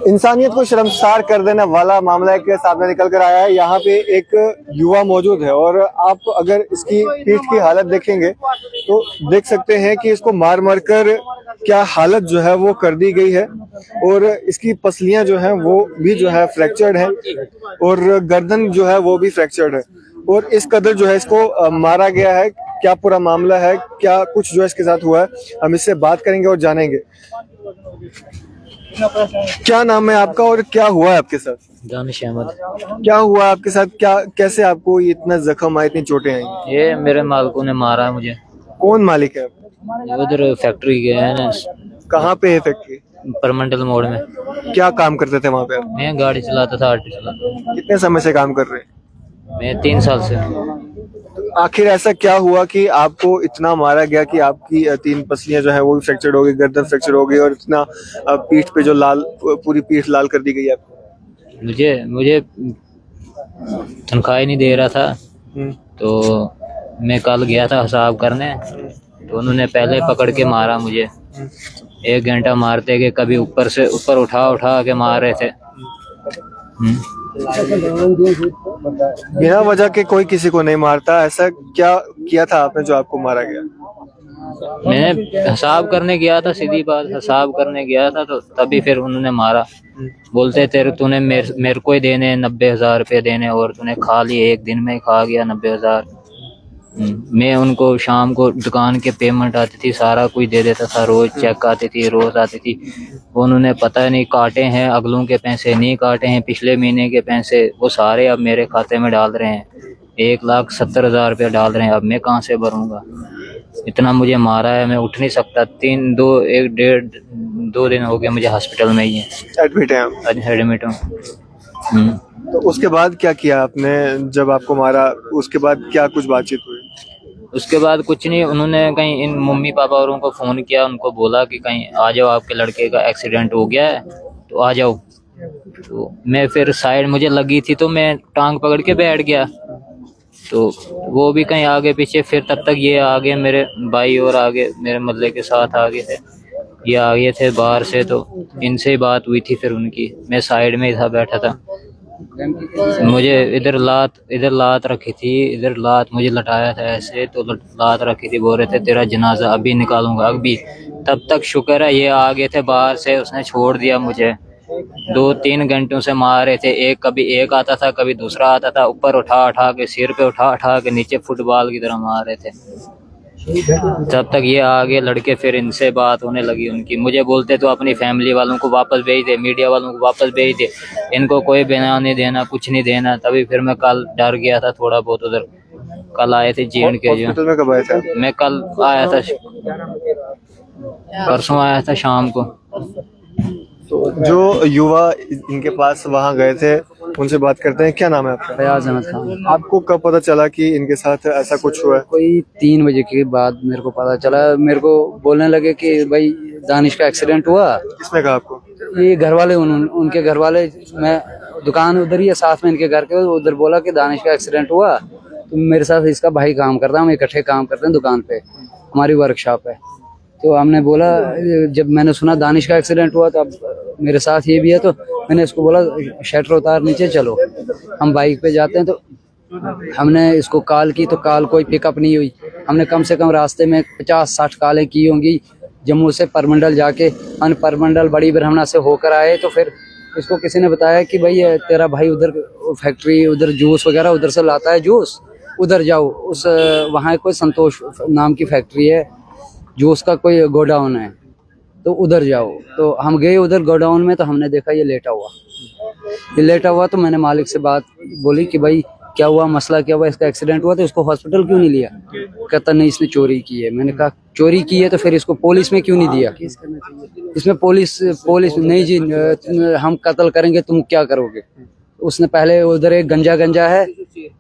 इंसानियत को शर्मसार कर देने वाला मामला के सामने निकल कर आया है। यहाँ पे एक युवा मौजूद है और आप अगर इसकी पीठ की हालत देखेंगे तो देख सकते हैं कि इसको मार मार कर क्या हालत जो है वो कर दी गई है और इसकी पसलियां जो हैं वो भी जो है फ्रैक्चर्ड है और गर्दन जो है वो भी फ्रैक्चर्ड है और इस कदर जो है इसको मारा गया है। क्या पूरा मामला है, क्या कुछ जो है इसके साथ हुआ है, हम इससे बात करेंगे और जानेंगे। क्या नाम है आपका और क्या हुआ है आपके साथ? दानिश अहमद। क्या हुआ आपके साथ, क्या कैसे आपको इतना जख्म आए, इतनी चोटें आई? ये मेरे मालिकों ने मारा मुझे। कौन मालिक है? उधर फैक्ट्री के है ना। कहाँ पे है फैक्ट्री? परमंडल मोड़ में। क्या काम करते थे वहाँ पे? मैं गाड़ी चलाता था, ऑटो चलाता। कितने समय से काम कर रहे हैं? मैं 3 साल से। आखिर ऐसा क्या हुआ कि आपको इतना मारा गया कि आपकी 3 पसलियां जो है वो भी फ्रैक्चर हो गई, गर्दन फ्रैक्चर हो गई और इतना पीठ पे जो लाल, पूरी पीठ लाल कर दी गई है? मुझे तनख्वाह ही नहीं दे रहा था तो मैं कल गया था हिसाब करने तो उन्होंने पहले पकड़ के मारा मुझे। 1 घंटा मारते गए, कभी ऊपर से ऊपर उठा के मार रहे थे। बिना वजह के कोई किसी को नहीं मारता, ऐसा क्या किया था आपने जो आपको मारा गया? मैंने हिसाब करने गया था, सीधी बात, हिसाब करने गया था तो तभी फिर उन्होंने मारा। बोलते तेरे तूने मेरे को ही देने 90,000 रुपये देने और तूने खा लिए, 1 दिन में ही खा गया 90,000। मैं उनको शाम को दुकान के पेमेंट आती थी, सारा कुछ दे देता था, रोज चेक आती थी, रोज आती थी। उन्होंने पता नहीं काटे हैं, अगलों के पैसे नहीं काटे हैं, पिछले महीने के पैसे वो सारे अब मेरे खाते में डाल रहे हैं। 1,70,000 रुपये डाल रहे हैं, अब मैं कहाँ से भरूंगा? इतना मुझे मारा है, मैं उठ नहीं सकता। 2 दिन हो गए मुझे हॉस्पिटल में ही एडमिट हूँ। तो उसके बाद क्या किया आपने जब आपको मारा? उसके बाद क्या कुछ बातचीत हुई? उसके बाद कुछ नहीं, उन्होंने कहीं इन मम्मी पापा औरों को फ़ोन किया, उनको बोला कि कहीं आ जाओ, आपके लड़के का एक्सीडेंट हो गया है तो आ जाओ। तो मैं फिर साइड मुझे लगी थी तो मैं टांग पकड़ के बैठ गया, तो वो भी कहीं आगे पीछे। फिर तब तक ये आगे मेरे भाई और आगे मेरे मल्ले के साथ आगे थे, ये आगे थे बाहर से, तो इनसे ही बात हुई थी फिर उनकी। मैं साइड में ही था, बैठा था। मुझे इधर लात रखी थी, इधर लात मुझे लटाया था ऐसे, तो लात रखी थी, बोल रहे थे तेरा जनाजा अभी निकालूंगा अभी। तब तक शुक्र है ये आगे थे बाहर से, उसने छोड़ दिया मुझे। 2-3 घंटों से मार रहे थे, कभी एक आता था, कभी दूसरा आता था, ऊपर उठा के, सिर पे उठा के, नीचे फुटबॉल की तरह मार रहे थे। तब तक ये आगे लड़के, फिर इनसे बात होने लगी उनकी। मुझे बोलते तो अपनी फैमिली वालों को वापस भेज दे, मीडिया वालों को वापस भेज दे, इनको कोई बयान नहीं देना, कुछ नहीं देना। तभी फिर मैं कल डर गया था थोड़ा बहुत। उधर कल आए थे जीएन के जो। हॉस्पिटल में कब आए थे? मैं कल आया था, परसों आया था शाम को। तो जो युवा इनके पास वहाँ गए थे उनसे बात करते हैं। क्या नाम है आपका? फयाज अहमद खान। आपको कब पता चला कि इनके साथ ऐसा कुछ हुआ है? कोई 3 बजे के बाद मेरे को पता चला। मेरे को बोलने लगे कि भाई दानिश का एक्सीडेंट हुआ। किसने कहा आपको? ये घर वाले, उनके घर वाले, मैं दुकान उधर ही है साथ में इनके घर के, उधर बोला कि दानिश का एक्सीडेंट हुआ। तो मेरे साथ इसका भाई काम करता है, हम इकट्ठे काम करते हैं दुकान पे, हमारी वर्कशॉप है। तो हमने बोला, जब मैंने सुना दानिश का एक्सीडेंट हुआ तो अब मेरे साथ ये भी है, तो मैंने इसको बोला शटर उतार नीचे चलो, हम बाइक पे जाते हैं। तो हमने इसको कॉल की तो कॉल कोई पिकअप नहीं हुई। हमने कम से कम रास्ते में 50-60 कॉलें की होंगी। जम्मू से परमंडल जाके, परमंडल बड़ी ब्रह्मणा से होकर आए तो फिर इसको किसी ने बताया कि भाई तेरा भाई उधर फैक्ट्री, उधर जूस वगैरह उधर से लाता है जूस, उधर जाओ। वहाँ कोई संतोष नाम की फैक्ट्री है, जूस का कोई गोडाउन है, तो उधर जाओ। तो हम गए उधर गोडाउन में, तो हमने देखा ये लेटा हुआ। तो मैंने मालिक से बात बोली कि भाई क्या हुआ, मसला क्या हुआ, इसका एक्सीडेंट हुआ तो इसको हॉस्पिटल क्यों नहीं लिया? कहता नहीं, इसने चोरी की है। मैंने कहा चोरी की है तो फिर इसको पुलिस में क्यों नहीं दिया? इसमें पुलिस नहीं जी, हम कत्ल करेंगे, तुम क्या करोगे? उसने पहले उधर एक गंजा है,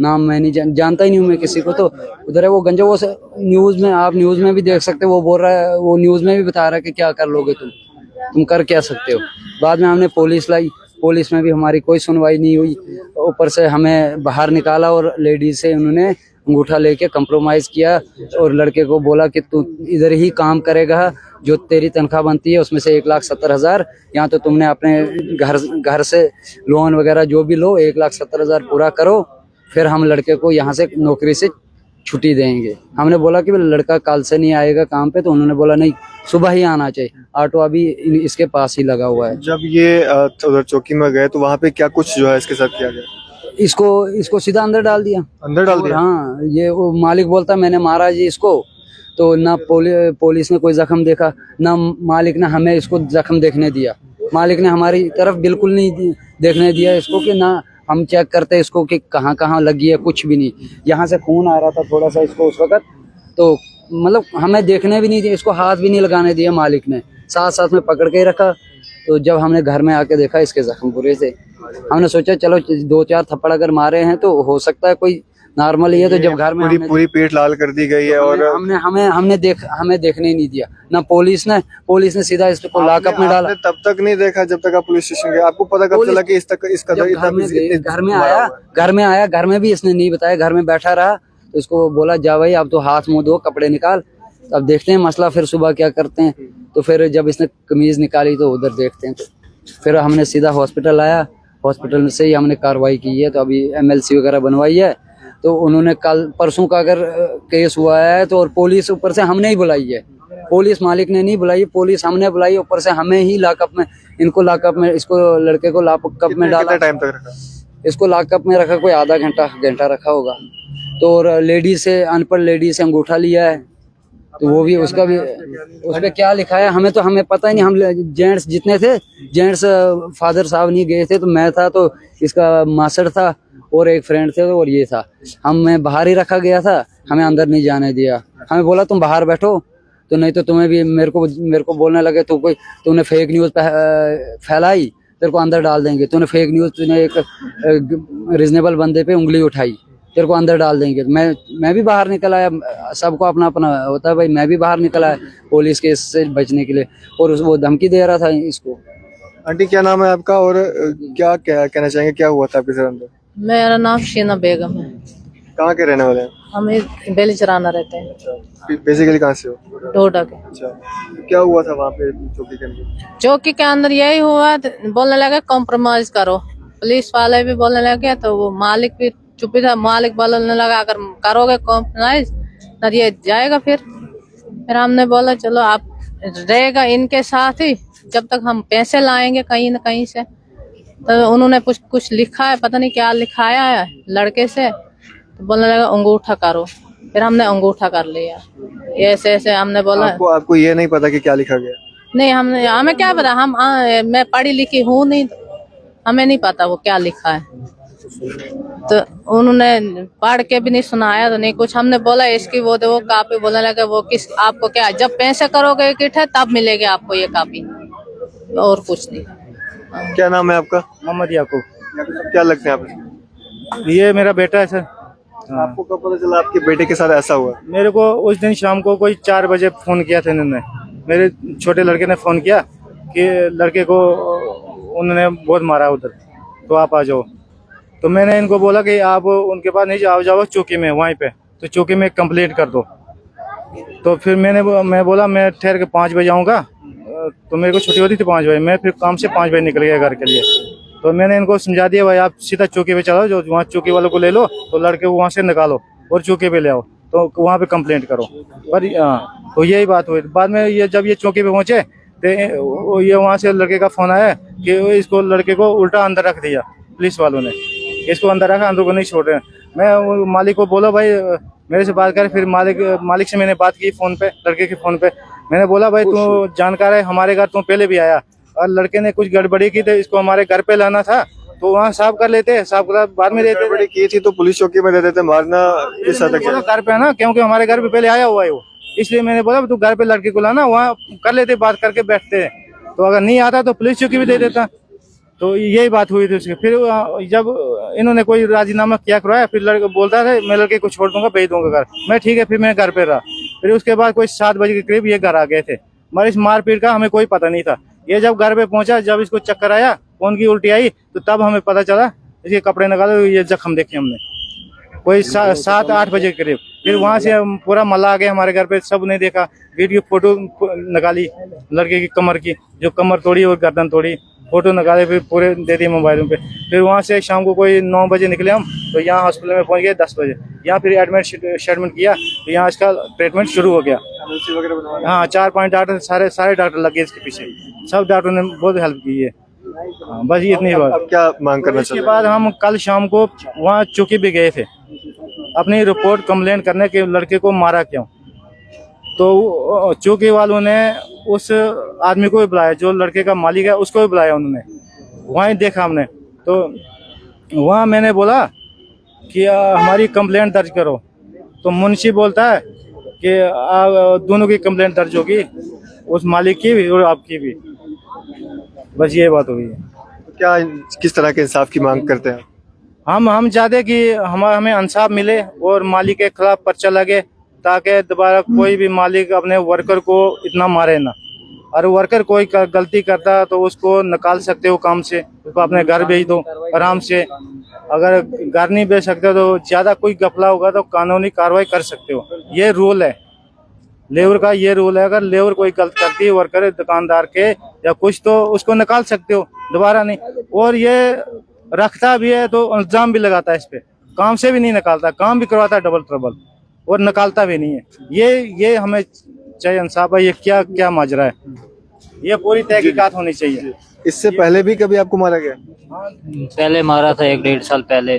नाम मैं नहीं जानता ही नहीं हूँ मैं किसी को, तो उधर है वो गंजा। वो न्यूज़ में, आप न्यूज़ में भी देख सकते हो, वो बोल रहा है, वो न्यूज़ में भी बता रहा है कि क्या कर लोगे तुम कर क्या सकते हो। बाद में हमने पुलिस लाई, पुलिस में भी हमारी कोई सुनवाई नहीं हुई। ऊपर से हमें बाहर निकाला और लेडीज से उन्होंने अंगूठा लेके कंप्रोमाइज किया और लड़के को बोला कि तू इधर ही काम करेगा, जो तेरी तनख्वाह बनती है उसमें से 1,70,000, यहाँ तो तुमने अपने घर से लोन वगैरह जो भी लो 1,70,000 पूरा करो, फिर हम लड़के को यहाँ से नौकरी से छुट्टी देंगे। हमने बोला कि लड़का कल से नहीं आएगा काम पे, तो उन्होंने बोला नहीं सुबह ही आना चाहिए, ऑटो अभी इसके पास ही लगा हुआ है। जब ये उधर चौकी में गए तो वहाँ पे क्या कुछ जो है इसके साथ किया गया? इसको सीधा अंदर डाल दिया। अंदर डाल दिया? हाँ, ये वो मालिक बोलता मैंने मारा जी इसको, तो ना पुलिस ने कोई जख्म देखा, ना मालिक ने हमें इसको जख्म देखने दिया। मालिक ने हमारी तरफ बिल्कुल नहीं देखने दिया इसको, कि ना हम चेक करते इसको कि कहाँ कहाँ लगी है, कुछ भी नहीं। यहाँ से खून आ रहा था थोड़ा सा इसको उस वक्त, तो मतलब हमें देखने भी नहीं दिया, इसको हाथ भी नहीं लगाने दिया मालिक ने, साथ साथ में पकड़ के ही रखा। तो जब हमने घर में आके देखा इसके जख्म बुरे थे, हमने सोचा चलो 2-4 थप्पड़ अगर मारे हैं तो हो सकता है कोई नॉर्मल ही है। तो जब घर में पूरी पीठ लाल कर दी गई है और हमें देखने ही नहीं दिया, ना पुलिस ने सीधा इसको लॉकअप में डाला। तब तक नहीं देखा जब तक आप पुलिस स्टेशन गए? आपको पता कब चला कि इसका घर में भी इसने नहीं बताया, घर में बैठा रहा, तो इसको बोला जा भाई अब तो हाथ मुंह धो, कपड़े निकाल, अब देखते हैं मसला फिर सुबह क्या करते हैं। तो फिर जब इसने कमीज निकाली तो उधर देखते हैं, तो फिर हमने सीधा हॉस्पिटल आया, हॉस्पिटल से ही हमने कार्रवाई की है। तो अभी MLC वगैरह बनवाई है, तो उन्होंने कल परसों का अगर केस हुआ है तो, और पुलिस ऊपर से हमने ही बुलाई है, पुलिस मालिक ने नहीं बुलाई, पुलिस हमने बुलाई, ऊपर से हमें ही लॉकअप में, इसको लड़के को लॉकअप में डाला। टाइम तक रखा इसको लॉकअप में रखा, कोई आधा घंटा रखा होगा। तो और लेडी से, अनपढ़ लेडी से अंगूठा लिया है, तो वो भी उसका भी उस पर क्या लिखा है हमें पता ही नहीं। हम जेंट्स जितने थे, जेंट्स फादर साहब नहीं गए थे, तो मैं था, तो इसका मास्टर था और एक फ्रेंड थे, और ये था। हमें बाहर ही रखा गया था, हमें अंदर नहीं जाने दिया। हमें बोला तुम बाहर बैठो, तो नहीं तो तुम्हें भी मेरे को बोलने लगे, तो कोई तुमने फेक न्यूज़ फैलाई, तेरे को अंदर डाल देंगे, तूने फेक न्यूज़, तूने एक रीजनेबल बंदे पे उंगली उठाई, तेरे को अंदर डाल देंगे। मैं भी बाहर निकल आया, सबको अपना अपना होता है भाई, मैं भी बाहर निकल आया पुलिस केस से बचने के लिए, और वो धमकी दे रहा था इसको। आंटी क्या नाम है आपका और क्या कहना चाहेंगे, क्या हुआ था आपके साथ अंदर? मेरा नाम शीना बेगम है। कहाँ के रहने वाले हैं? हम बेली चराना रहते हैं। बेसिकली कहाँ से हो? डोडा के। अच्छा, क्या हुआ था वहाँ पे चौकी के अंदर? चौकी के अंदर यही हुआ, बोलने लगे कॉम्प्रोमाइज करो, पुलिस वाले भी बोलने लगे, तो वो मालिक भी चुप था। मालिक बोलने लगा अगर करोगे कॉम्प्रोमाइज ना ये जाएगा। फिर हमने बोला चलो आप रहेगा इनके साथ ही जब तक हम पैसे लाएंगे कहीं न कहीं से। तो उन्होंने कुछ लिखा है, पता नहीं क्या लिखाया है लड़के से, तो बोलने लगा अंगूठा करो। फिर हमने अंगूठा कर लिया। ऐसे ऐसे हमने बोला आपको ये नहीं पता कि क्या लिखा गया? नहीं, हमें क्या पता, मैं पढ़ी लिखी हूँ नहीं, हमें नहीं पता वो क्या लिखा है। तो उन्होंने पढ़ के भी नहीं सुनाया, तो नहीं कुछ। हमने बोला इसकी वो दो कापी, बोलने लगे वो किस आपको क्या, जब पैसे करोगे इकट्ठे तब मिलेगी आपको ये कापी, और कुछ नहीं। क्या नाम है आपका? मोहम्मद याकूब। क्या लगते हैं आप? ये मेरा बेटा है सर। आपको कब पता चला आपके बेटे के साथ ऐसा हुआ? मेरे को उस दिन शाम को कोई 4 बजे फोन किया था इन्होंने, मेरे छोटे लड़के ने फोन किया कि लड़के को उन्होंने बहुत मारा उधर, तो आप आ जाओ। तो मैंने इनको बोला कि आप उनके पास नहीं जाओ चौकी में, वहीं पे, तो चौकी में कंप्लेंट कर दो। तो फिर मैं बोला मैं ठहर के 5 बजे आऊँगा, तो मेरे को छुट्टी होती थी 5 बजे, मैं फिर काम से 5 बजे निकल गया घर के लिए। तो मैंने इनको समझा दिया भाई आप सीधा चौकी पे चलो, जो वहाँ चौकी वालों को ले लो, तो लड़के को वहाँ से निकालो और चौकी पे ले आओ, तो वहाँ पे कंप्लेंट करो। पर तो यही बात हुई। बाद में ये जब ये चौकी पे पहुँचे तो ये वहाँ से लड़के का फोन आया कि इसको लड़के को उल्टा अंदर रख दिया पुलिस वालों ने, इसको अंदर रखा, अंदर को नहीं छोड़ रहे। मैं मालिक को बोला भाई मेरे से बात कर। फिर मालिक से मैंने बात की फ़ोन पे, लड़के के फ़ोन पे। मैंने बोला भाई तू जानकार है, हमारे घर तू पहले भी आया और लड़के ने कुछ गड़बड़ी की, तो इसको हमारे घर पे लाना था, तो वहाँ साफ कर लेते, साफ कर बाद में देते। गड़बड़ी की थी तो पुलिस चौकी में दे देते, मारना किस हद तक? घर पे ना, क्योंकि हमारे घर पे पहले आया हुआ है वो, इसलिए मैंने बोला तू घर पे लड़के को लाना, वहाँ कर लेते, बात करके बैठते। तो अगर नहीं आता तो पुलिस चौकी भी दे देता। तो यही बात हुई थी उसकी। फिर जब इन्होंने कोई राजीनामा किया करवाया, फिर लड़का बोलता था मैं लड़के को छोड़ दूंगा, भेज दूंगा घर। मैं ठीक है, फिर मैं घर पे रहा। फिर उसके बाद कोई 7 बजे के करीब ये घर आ गए थे। मगर इस मारपीट का हमें कोई पता नहीं था। ये जब घर पे पहुंचा, जब इसको चक्कर आया, खून की उल्टी आई, तो तब हमें पता चला। इसके कपड़े निकाले, ये जख्म देखे हमने। कोई 7-8 बजे के करीब। फिर वहाँ से हम पूरा मल्ला आ गए हमारे घर पे, सब ने देखा, वीडियो फोटो निकाली लड़के की कमर की, जो कमर तोड़ी और गर्दन तोड़ी, फोटो निकाले, फिर पूरे दे दिए मोबाइलों पे। फिर वहाँ से शाम को कोई 9 बजे निकले हम, तो यहाँ हॉस्पिटल में पहुँच गए 10 बजे। यहाँ फिर एडमिट किया, तो यहाँ इसका ट्रीटमेंट शुरू हो गया। हाँ, 4-5 डॉक्टर, सारे डॉक्टर लगे इसके पीछे, सब डॉक्टरों ने बहुत हेल्प की है। हाँ, बस ये इतनी बात। अब क्या मांग करना इसके चाहते बाद हम कल शाम को वहाँ चौकी भी गए थे अपनी रिपोर्ट कंप्लेन करने के, लड़के को मारा क्यों। तो चौकी वालों ने उस आदमी को भी बुलाया, जो लड़के का मालिक है उसको भी बुलाया उन्होंने, वहीं देखा हमने। तो वहाँ मैंने बोला कि हमारी कंप्लेन दर्ज करो, तो मुंशी बोलता है कि दोनों की कंप्लेन दर्ज होगी, उस मालिक की भी और आपकी भी। बस ये बात हुई है। क्या किस तरह के इंसाफ की मांग करते हैं? हम चाहते कि हमें इंसाफ मिले और मालिक के खिलाफ पर्चा लगे, ताकि दोबारा कोई भी मालिक अपने वर्कर को इतना मारे ना। और वर्कर कोई गलती करता तो उसको निकाल सकते हो काम से, उसको अपने घर भेज दो आराम से। अगर घर नहीं भेज सकते तो ज्यादा कोई गफला होगा तो कानूनी कार्रवाई कर सकते हो। ये रूल है लेबर का, ये रूल है। अगर लेबर कोई गलत करती है वर्कर दुकानदार के या कुछ, तो उसको निकाल सकते हो, दोबारा नहीं। और ये रखता भी है तो इल्जाम भी लगाता है इस पे, काम से भी नहीं निकालता, काम भी करवाता है डबल ट्रबल, और निकालता भी नहीं है। ये हमें चाहिए इंसाफ है। ये क्या माजरा है, ये पूरी तहकीकात होनी चाहिए। इससे पहले भी कभी आपको मारा गया? पहले मारा था 1-1.5 साल पहले।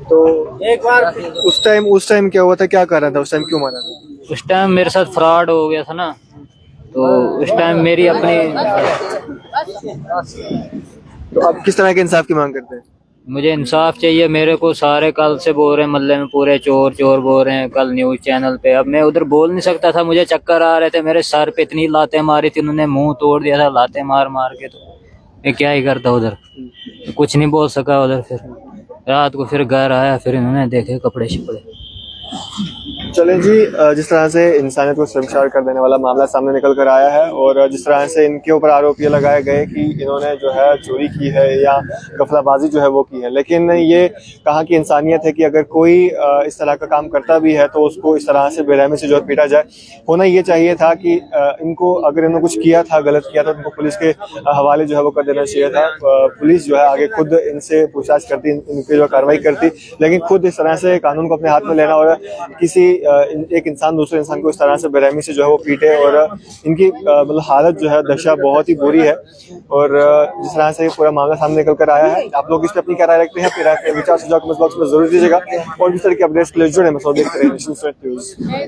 तो एक बार उस टाइम क्या हुआ था, क्या कारण था, उस टाइम क्यों मारा था? उस टाइम मेरे साथ फ्रॉड हो गया था ना, तो उस टाइम मेरी अपनी। तो आप किस तरह के इंसाफ की मांग करते हैं? मुझे इंसाफ चाहिए। मेरे को सारे कल से बोल रहे हैं, मोहल्ले में पूरे चोर चोर बोल रहे हैं, कल न्यूज चैनल पे। अब मैं उधर बोल नहीं सकता था, मुझे चक्कर आ रहे थे, मेरे सर पे इतनी लातें मारी थी, उन्होंने मुंह तोड़ दिया था लातें मार मार के। तो मैं क्या ही करता उधर, कुछ नहीं बोल सका उधर। फिर रात को फिर घर आया, फिर इन्होंने देखे कपड़े शिपड़े। चलें जी, जिस तरह से इंसानियत को शर्मसार कर देने वाला मामला सामने निकल कर आया है, और जिस तरह से इनके ऊपर आरोप ये लगाए गए कि इन्होंने जो है चोरी की है या गफलाबाजी जो है वो की है, लेकिन ये कहाँ की इंसानियत है कि अगर कोई इस तरह का काम करता भी है तो उसको इस तरह से बेरहमी से जो है पीटा जाए। होना ये चाहिए था कि इनको, अगर इन्होंने कुछ किया था, गलत किया था, तो इनको पुलिस के हवाले जो है वो कर देना चाहिए था। पुलिस जो है आगे खुद इनसे पूछताछ करती, इनकी जो कार्रवाई करती, लेकिन खुद इस तरह से कानून को अपने हाथ में लेना और किसी एक इंसान दूसरे इंसान को इस तरह से बेरहमी से जो है वो पीटे, और इनकी मतलब हालत जो है, दशा बहुत ही बुरी है। और जिस तरह से पूरा मामला सामने निकल कर आया है, आप लोग इस पर अपनी क्या राय रखते हैं, फिर आपके विचार सुझाव कमेंट बॉक्स में जरूर दीजिएगा। और इस तरह के अपडेट्स के लिए जुड़े, मैं देखते रहिए नेशन स्टेट न्यूज़।